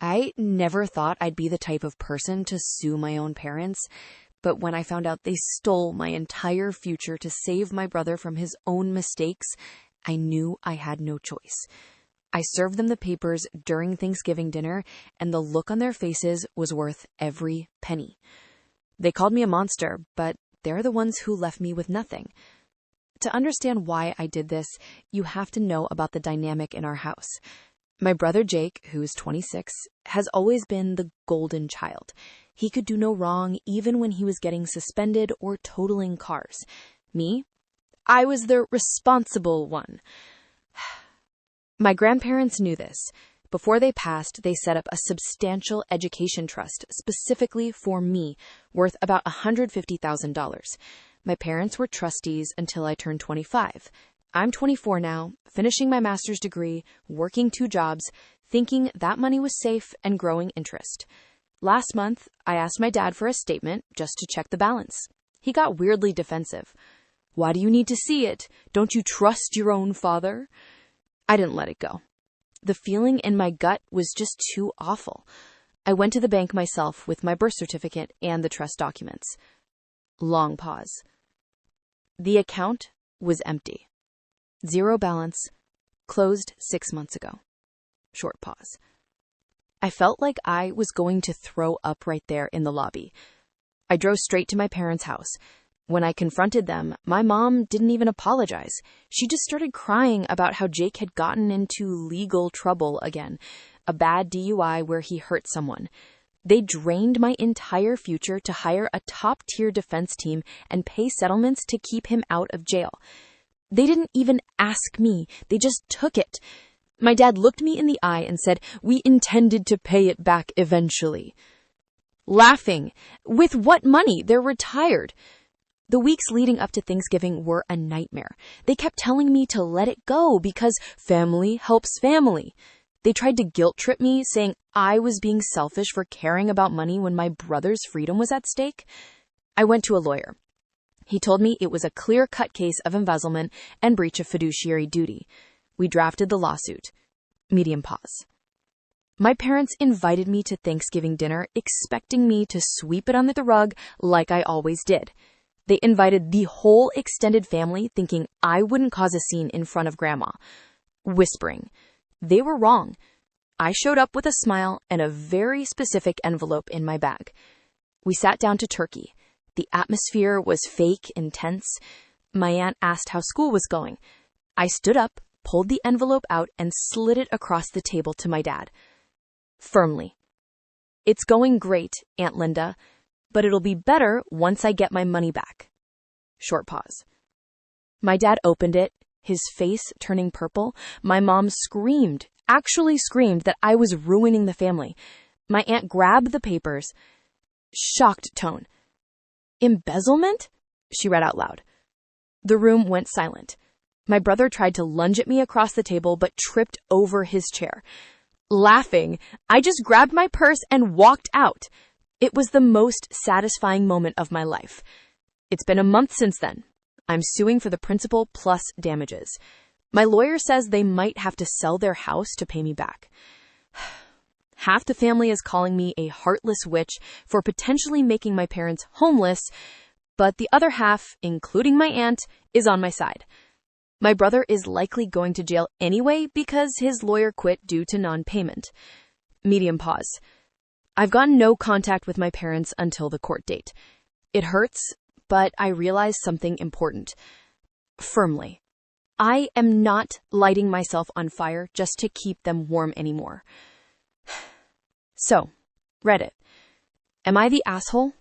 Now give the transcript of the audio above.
I never thought I'd be the type of person to sue my own parents, but when I found out they stole my entire future to save my brother from his own mistakes, I knew I had no choice. I served them the papers during Thanksgiving dinner, and the look on their faces was worth every penny. They called me a monster, but they're the ones who left me with nothing. To understand why I did this, you have to know about the dynamic in our house. My brother Jake, who's 26, has always been the golden child. He could do no wrong even when he was getting suspended or totaling cars. Me? I was the responsible one. My grandparents knew this. Before they passed, they set up a substantial education trust specifically for me, worth about $150,000. My parents were trustees until I turned 25. I'm 24 now, finishing my master's degree, working 2 jobs, thinking that money was safe and growing interest. Last month, I asked my dad for a statement just to check the balance. He got weirdly defensive. "Why do you need to see it? Don't you trust your own father?" I didn't let it go. The feeling in my gut was just too awful. I went to the bank myself with my birth certificate and the trust documents. Long pause. The account was empty. 0 balance. Closed 6 months ago. Short pause. I felt like I was going to throw up right there in the lobby. I drove straight to my parents' house. When I confronted them, my mom didn't even apologize. She just started crying about how Jake had gotten into legal trouble again, a bad DUI where he hurt someone. They drained my entire future to hire a top-tier defense team and pay settlements to keep him out of jail. They didn't even ask me. They just took it. My dad looked me in the eye and said, "We intended to pay it back eventually." Laughing. With what money? They're retired. The weeks leading up to Thanksgiving were a nightmare. They kept telling me to let it go because family helps family. They tried to guilt trip me, saying I was being selfish for caring about money when my brother's freedom was at stake. I went to a lawyer. He told me it was a clear-cut case of embezzlement and breach of fiduciary duty. We drafted the lawsuit. Medium pause. My parents invited me to Thanksgiving dinner, expecting me to sweep it under the rug like I always did. They invited the whole extended family, thinking I wouldn't cause a scene in front of Grandma. Whispering. They were wrong. I showed up with a smile and a very specific envelope in my bag. We sat down to turkey. The atmosphere was fake, intense. My aunt asked how school was going. I stood up, pulled the envelope out, and slid it across the table to my dad. Firmly. "It's going great, Aunt Linda, but it'll be better once I get my money back." Short pause. My dad opened it, his face turning purple. My mom screamed, actually screamed that I was ruining the family. My aunt grabbed the papers. Shocked tone. "Embezzlement?" she read out loud. The room went silent. My brother tried to lunge at me across the table, but tripped over his chair. Laughing, I just grabbed my purse and walked out. It was the most satisfying moment of my life. It's been a month since then. I'm suing for the principal plus damages. My lawyer says they might have to sell their house to pay me back. Half the family is calling me a heartless witch for potentially making my parents homeless, but the other half, including my aunt, is on my side. My brother is likely going to jail anyway because his lawyer quit due to non-payment. Medium pause. I've gotten no contact with my parents until the court date. It hurts, but I realize something important. Firmly. I am not lighting myself on fire just to keep them warm anymore. So, Reddit. Am I the asshole?